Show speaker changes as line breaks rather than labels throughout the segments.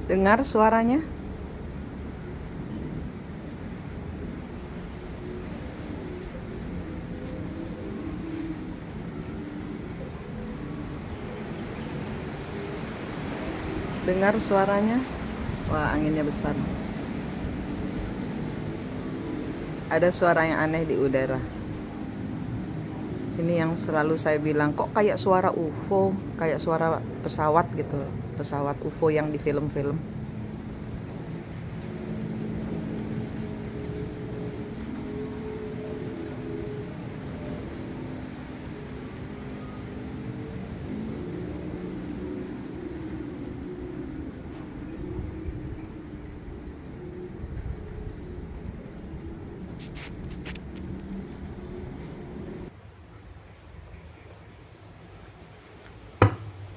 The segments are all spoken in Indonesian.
Dengar suaranya? Dengar suaranya? Wah, anginnya besar. Ada suara yang aneh di udara. Ini yang selalu saya bilang, kok kayak suara UFO, kayak suara pesawat gitu, pesawat UFO yang di film-film.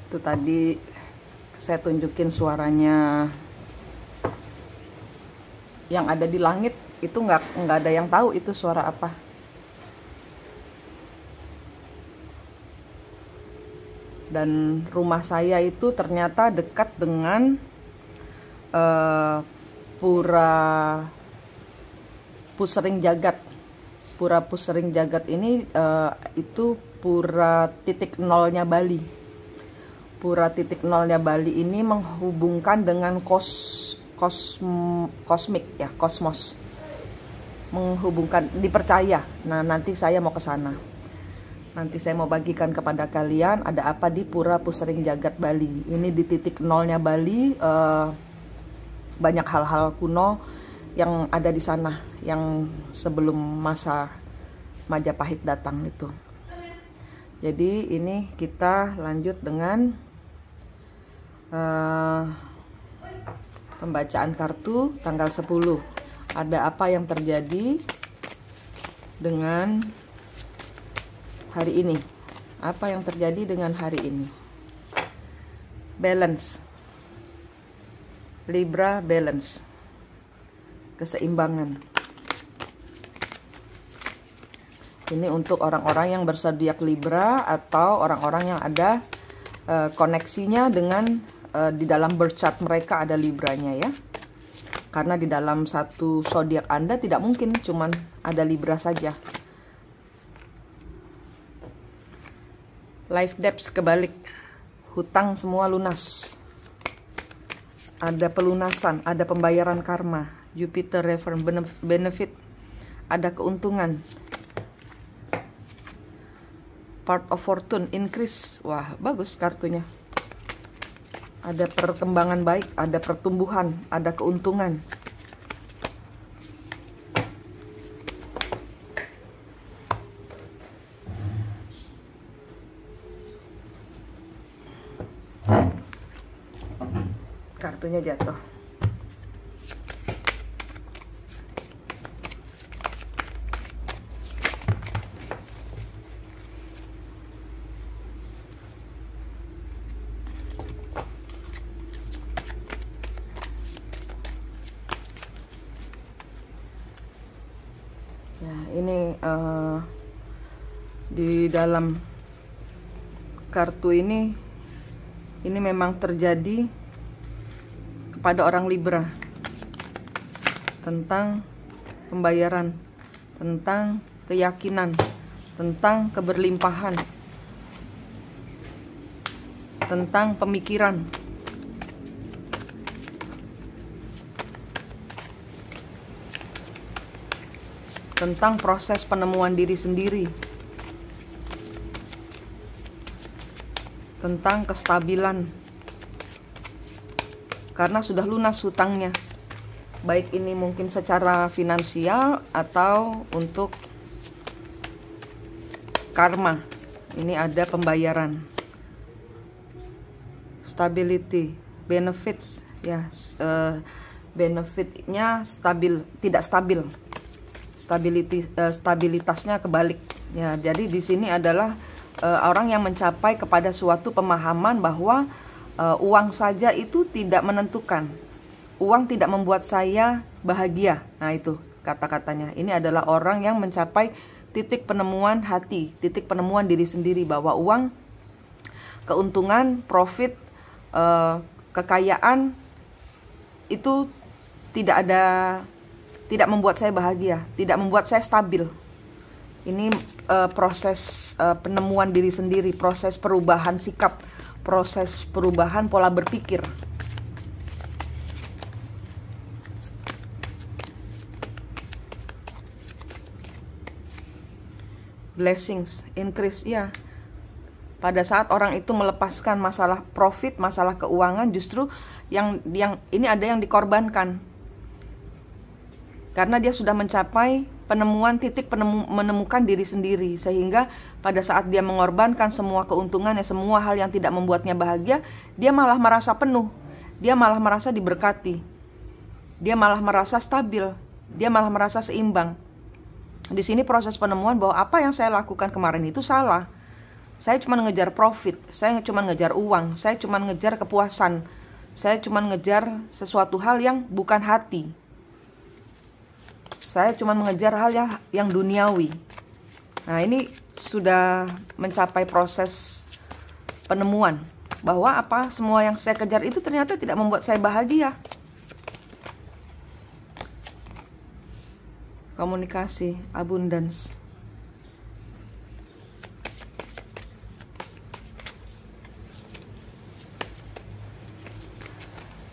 Itu tadi saya tunjukin suaranya yang ada di langit, itu nggak ada yang tahu itu suara apa. Dan rumah saya itu ternyata dekat dengan Pura Pusering Jagat. Pura Pusering Jagat ini itu pura titik nolnya Bali. Pura titik nolnya Bali ini menghubungkan dengan kosmik ya, kosmos. Menghubungkan, dipercaya. Nah, nanti saya mau ke sana. Nanti saya mau bagikan kepada kalian ada apa di Pura Pusering Jagat Bali. Ini di titik nolnya Bali, banyak hal-hal kuno yang ada di sana yang sebelum masa Majapahit datang itu. Jadi ini kita lanjut dengan pembacaan kartu tanggal 10. Ada apa yang terjadi dengan hari ini? Apa yang terjadi dengan hari ini? Balance. Libra balance. Keseimbangan. Ini untuk orang-orang yang berzodiak Libra atau orang-orang yang ada koneksinya dengan di dalam birth chart mereka ada Libranya ya. Karena di dalam satu zodiak Anda tidak mungkin cuman ada Libra saja. Life debts kebalik. Hutang semua lunas. Ada pelunasan, ada pembayaran karma. Jupiter return benefit. Ada keuntungan. Part of fortune increase. Wah, bagus kartunya. Ada perkembangan baik, ada pertumbuhan, ada keuntungan. Kartunya jatuh. Ya, ini di dalam kartu ini memang terjadi kepada orang Libra tentang pembayaran, tentang keyakinan, tentang keberlimpahan, tentang pemikiran. Tentang proses penemuan diri sendiri, tentang kestabilan, karena sudah lunas hutangnya, baik ini mungkin secara finansial atau untuk karma. Ini ada pembayaran, stability, benefits ya, benefitnya stabil, tidak stabil. Stabilitasnya kebalik ya. Jadi di sini adalah orang yang mencapai kepada suatu pemahaman bahwa uang saja itu tidak menentukan. Uang tidak membuat saya bahagia. Nah, itu kata-katanya. Ini adalah orang yang mencapai titik penemuan hati, titik penemuan diri sendiri, bahwa uang, keuntungan, profit, kekayaan itu tidak membuat saya bahagia, tidak membuat saya stabil. Ini proses penemuan diri sendiri, proses perubahan sikap, proses perubahan pola berpikir. Blessings, increase, ya. Pada saat orang itu melepaskan masalah profit, masalah keuangan, justru yang ini ada yang dikorbankan. Karena dia sudah mencapai menemukan diri sendiri, sehingga pada saat dia mengorbankan semua keuntungannya, semua hal yang tidak membuatnya bahagia, dia malah merasa penuh, dia malah merasa diberkati, dia malah merasa stabil, dia malah merasa seimbang. Di sini proses penemuan bahwa apa yang saya lakukan kemarin itu salah. Saya cuma ngejar profit, saya cuma ngejar uang, saya cuma ngejar kepuasan, saya cuma ngejar sesuatu hal yang bukan hati. Saya cuma mengejar hal yang duniawi. Nah, ini sudah mencapai proses penemuan bahwa semua yang saya kejar itu ternyata tidak membuat saya bahagia. Komunikasi, abundance.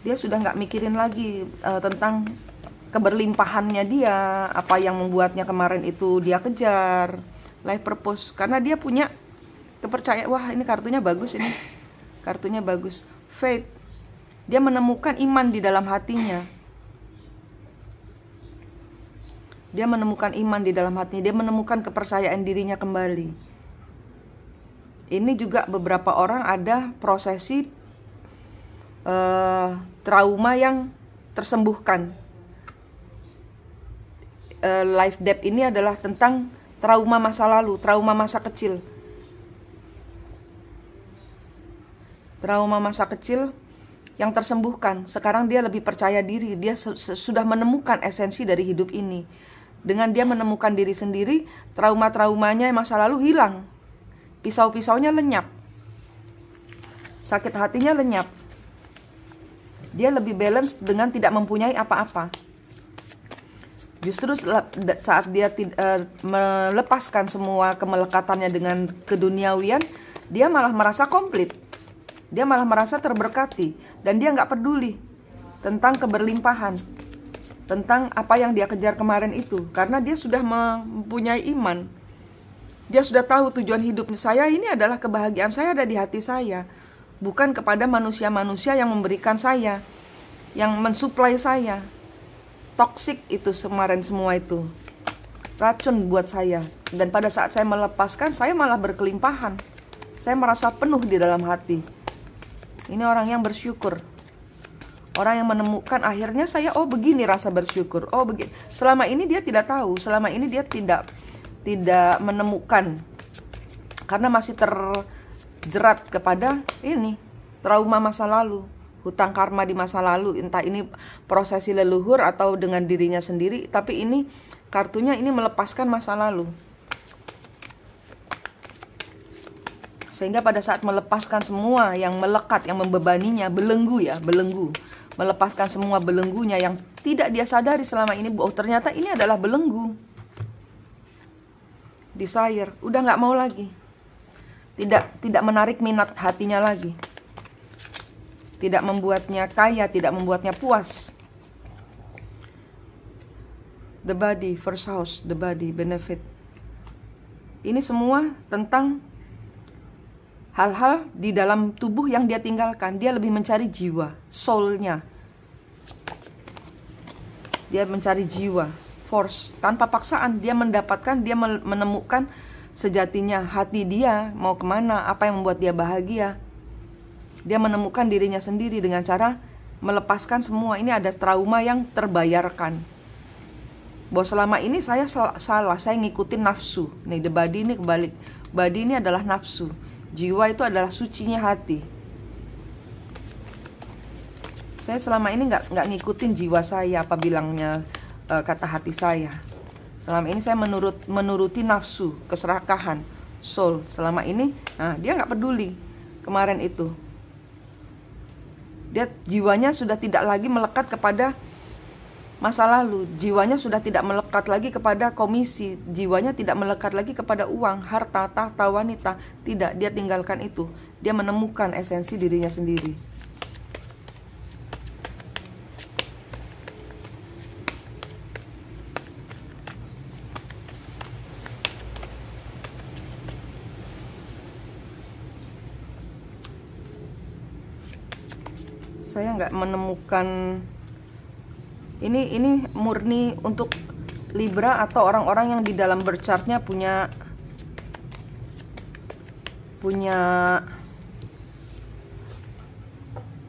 Dia sudah nggak mikirin lagi tentang keberlimpahannya dia, apa yang membuatnya kemarin itu dia kejar, life purpose. Karena dia punya kepercayaan, wah ini kartunya bagus, ini kartunya bagus, faith. Dia menemukan iman di dalam hatinya. Dia menemukan iman di dalam hatinya, dia menemukan kepercayaan dirinya kembali. Ini juga beberapa orang ada prosesi trauma yang tersembuhkan. Life depth ini adalah tentang trauma masa lalu, trauma masa kecil. Trauma masa kecil yang tersembuhkan. Sekarang dia lebih percaya diri, dia sudah menemukan esensi dari hidup ini. Dengan dia menemukan diri sendiri, trauma-traumanya masa lalu hilang. Pisau-pisaunya lenyap. Sakit hatinya lenyap. Dia lebih balance dengan tidak mempunyai apa-apa. Justru saat dia melepaskan semua kemelekatannya dengan keduniawian, dia malah merasa komplit. Dia malah merasa terberkati. Dan dia nggak peduli tentang keberlimpahan, tentang apa yang dia kejar kemarin itu. Karena dia sudah mempunyai iman. Dia sudah tahu tujuan hidup saya ini adalah kebahagiaan saya ada di hati saya, bukan kepada manusia-manusia yang memberikan saya, yang mensuplai saya. Toksik itu kemarin semua itu, racun buat saya. Dan pada saat saya melepaskan, saya malah berkelimpahan. Saya merasa penuh di dalam hati. Ini orang yang bersyukur, orang yang menemukan akhirnya saya, oh begini rasa bersyukur, oh begini. Selama ini dia tidak tahu, selama ini dia tidak menemukan, karena masih terjerat kepada ini trauma masa lalu, hutang karma di masa lalu, entah ini prosesi leluhur atau dengan dirinya sendiri. Tapi ini kartunya ini melepaskan masa lalu, sehingga pada saat melepaskan semua yang melekat, yang membebaninya, belenggu, melepaskan semua belenggunya yang tidak dia sadari selama ini, oh ternyata ini adalah belenggu. Desire, udah nggak mau lagi, tidak menarik minat hatinya lagi, tidak membuatnya kaya, tidak membuatnya puas. The body, first house, the body, benefit. Ini semua tentang hal-hal di dalam tubuh yang dia tinggalkan. Dia lebih mencari jiwa, soul-nya. Dia mencari jiwa, force, tanpa paksaan. Dia mendapatkan, dia menemukan sejatinya hati dia mau kemana, apa yang membuat dia bahagia. Dia menemukan dirinya sendiri dengan cara melepaskan semua. Ini ada trauma yang terbayarkan, bahwa selama ini saya salah, saya ngikutin nafsu. Nih, the body ini kebalik. Body ini adalah nafsu, jiwa itu adalah sucinya hati. Saya selama ini nggak ngikutin jiwa saya, apa bilangnya kata hati saya. Selama ini saya menuruti nafsu, keserakahan, soul. Selama ini, nah dia nggak peduli kemarin itu. Dia jiwanya sudah tidak lagi melekat kepada masa lalu, jiwanya sudah tidak melekat lagi kepada komisi, jiwanya tidak melekat lagi kepada uang, harta, tahta, wanita. Tidak, dia tinggalkan itu. Dia menemukan esensi dirinya sendiri. Saya nggak menemukan ini murni untuk Libra atau orang-orang yang di dalam birth chart-nya punya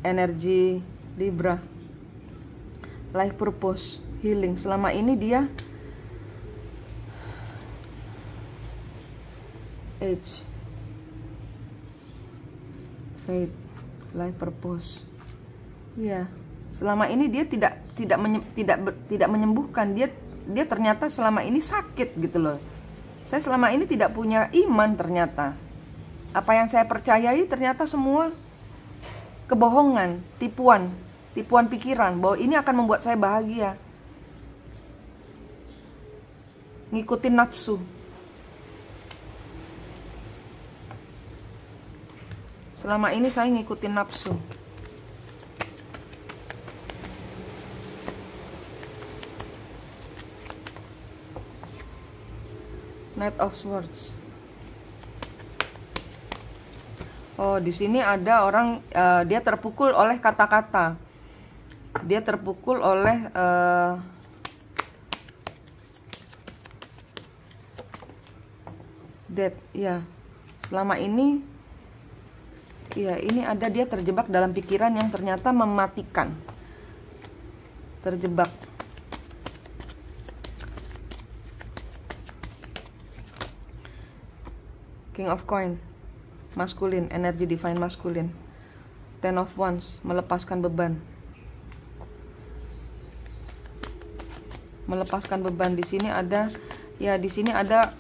energi Libra. Life purpose, healing. Selama ini dia age, faith, life purpose. Iya, selama ini dia tidak menyembuhkan. Dia ternyata selama ini sakit gitu loh. Saya selama ini tidak punya iman ternyata. Apa yang saya percayai ternyata semua kebohongan, tipuan pikiran bahwa ini akan membuat saya bahagia. Ngikutin nafsu. Selama ini saya ngikutin nafsu. Knight of Swords. Oh, di sini ada orang dia terpukul oleh kata-kata. Dia terpukul oleh death. Ya, selama ini, ya ini ada dia terjebak dalam pikiran yang ternyata mematikan. Terjebak. King of Coin, maskulin, energi divine maskulin. Ten of Wands, melepaskan beban. Melepaskan beban. Di sini ada, ya di sini ada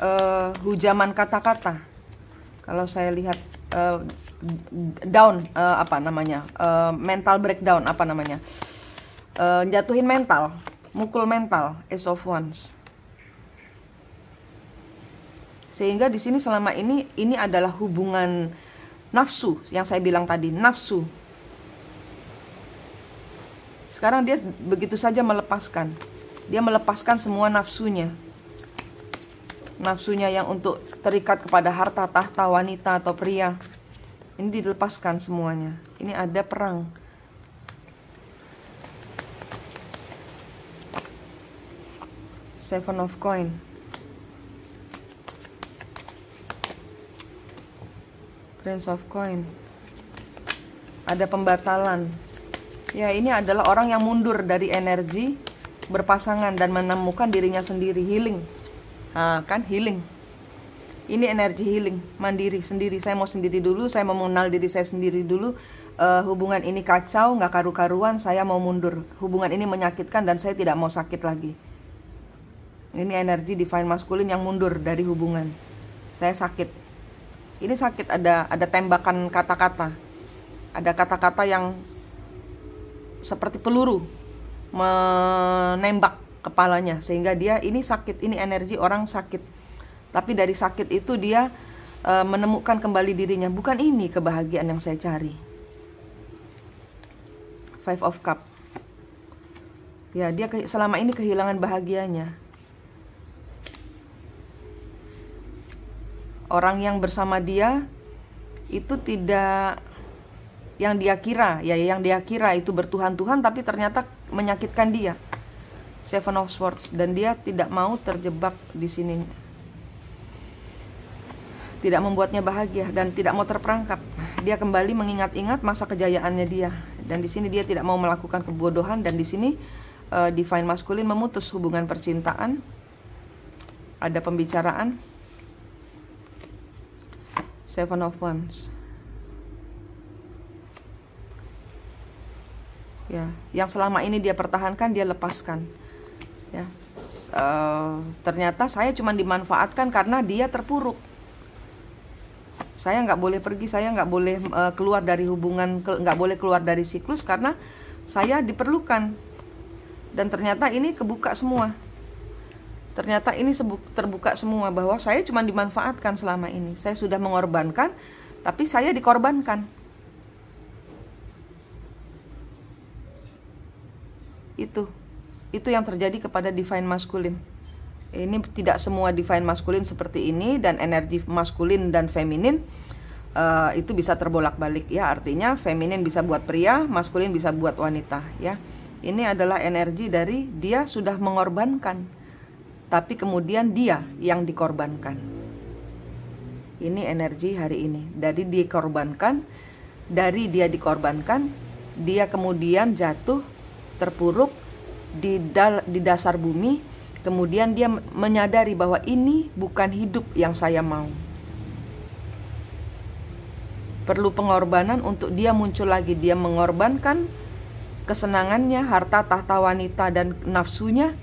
hujaman kata-kata. Kalau saya lihat down, apa namanya, mental breakdown, apa namanya, jatuhin mental, mukul mental, Ace of Wands. Sehingga di sini selama ini adalah hubungan nafsu yang saya bilang tadi, nafsu. Sekarang dia begitu saja melepaskan. Dia melepaskan semua nafsunya. Nafsunya yang untuk terikat kepada harta, tahta, wanita atau pria. Ini dilepaskan semuanya. Ini ada perang. Seven of Coin. Prince of Coin. Ada pembatalan. Ya, ini adalah orang yang mundur dari energi berpasangan dan menemukan dirinya sendiri, healing. Nah, kan healing. Ini energi healing, mandiri, sendiri. Saya mau sendiri dulu, saya mau mengenal diri saya sendiri dulu. Hubungan ini kacau, nggak karu-karuan, saya mau mundur. Hubungan ini menyakitkan dan saya tidak mau sakit lagi. Ini energi divine maskulin yang mundur dari hubungan. Saya sakit. Ini sakit, ada tembakan kata-kata. Ada kata-kata yang seperti peluru menembak kepalanya, sehingga dia ini sakit. Ini energi orang sakit. Tapi dari sakit itu dia menemukan kembali dirinya. Bukan ini kebahagiaan yang saya cari. Five of Cup. Ya, dia selama ini kehilangan bahagianya. Orang yang bersama dia itu tidak yang dia kira, ya yang dia kira itu bertuhan-tuhan, tapi ternyata menyakitkan dia. Seven of Swords, dan dia tidak mau terjebak di sini. Tidak membuatnya bahagia dan tidak mau terperangkap. Dia kembali mengingat-ingat masa kejayaannya dia, dan di sini dia tidak mau melakukan kebodohan, dan di sini divine masculine memutus hubungan percintaan. Ada pembicaraan. Seven of Wands. Ya, yang selama ini dia pertahankan, dia lepaskan. Ya, ternyata saya cuma dimanfaatkan karena dia terpuruk. Saya nggak boleh pergi, saya nggak boleh keluar dari hubungan, nggak boleh keluar dari siklus karena saya diperlukan. Dan ternyata ini kebuka semua. Ternyata ini terbuka semua bahwa saya cuma dimanfaatkan selama ini. Saya sudah mengorbankan, tapi saya dikorbankan. Itu yang terjadi kepada divine masculine. Ini tidak semua divine masculine seperti ini, dan energi maskulin dan feminin itu bisa terbolak-balik ya. Artinya feminin bisa buat pria, maskulin bisa buat wanita ya. Ini adalah energi dari dia sudah mengorbankan, tapi kemudian dia yang dikorbankan. Ini energi hari ini. Dari dia dikorbankan, dia kemudian jatuh terpuruk di dasar bumi. Kemudian dia menyadari bahwa ini bukan hidup yang saya mau. Perlu pengorbanan untuk dia muncul lagi. Dia mengorbankan kesenangannya, harta, tahta, wanita, dan nafsunya.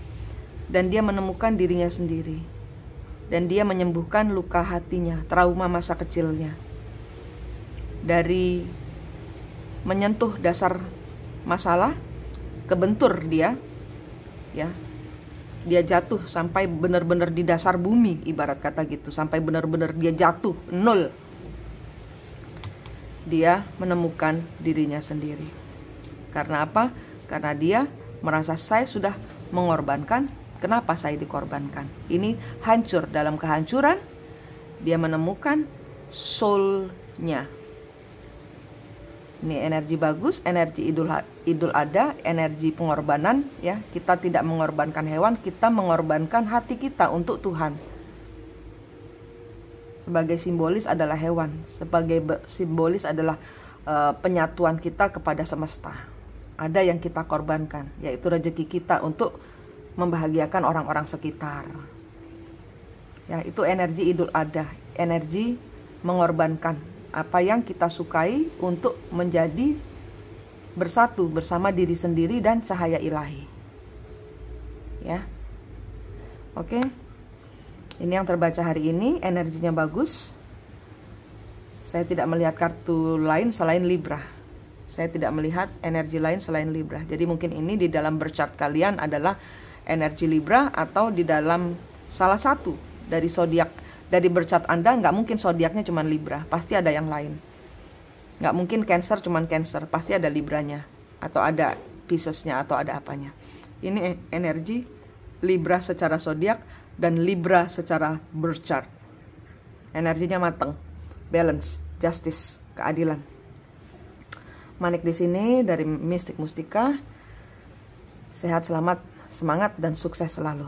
Dan dia menemukan dirinya sendiri. Dan dia menyembuhkan luka hatinya, trauma masa kecilnya. Dari menyentuh dasar masalah, kebentur dia, ya. Dia jatuh sampai benar-benar di dasar bumi, ibarat kata gitu, sampai benar-benar dia jatuh nol. Dia menemukan dirinya sendiri. Karena apa? Karena dia merasa saya sudah mengorbankan, kenapa saya dikorbankan? Ini hancur, dalam kehancuran dia menemukan soul-nya. Ini energi bagus, energi idul adha, energi pengorbanan ya. Kita tidak mengorbankan hewan, kita mengorbankan hati kita untuk Tuhan. Sebagai simbolis adalah hewan, sebagai simbolis adalah penyatuan kita kepada semesta. Ada yang kita korbankan, yaitu rezeki kita untuk membahagiakan orang-orang sekitar. Ya, itu energi idul adha, energi mengorbankan apa yang kita sukai untuk menjadi bersatu bersama diri sendiri dan cahaya ilahi. Ya. Oke. Ini yang terbaca hari ini, energinya bagus. Saya tidak melihat kartu lain selain Libra. Saya tidak melihat energi lain selain Libra. Jadi mungkin ini di dalam berchart kalian adalah energi Libra, atau di dalam salah satu dari zodiak. Dari berchart Anda nggak mungkin zodiaknya cuma Libra, pasti ada yang lain. Nggak mungkin Cancer cuma Cancer, pasti ada Libranya, atau ada Piscesnya, atau ada apanya. Ini energi Libra secara zodiak dan Libra secara berchart. Energinya mateng, balance, justice, keadilan. Manik di sini dari Mistik Mustika. Sehat, selamat, semangat, dan sukses selalu.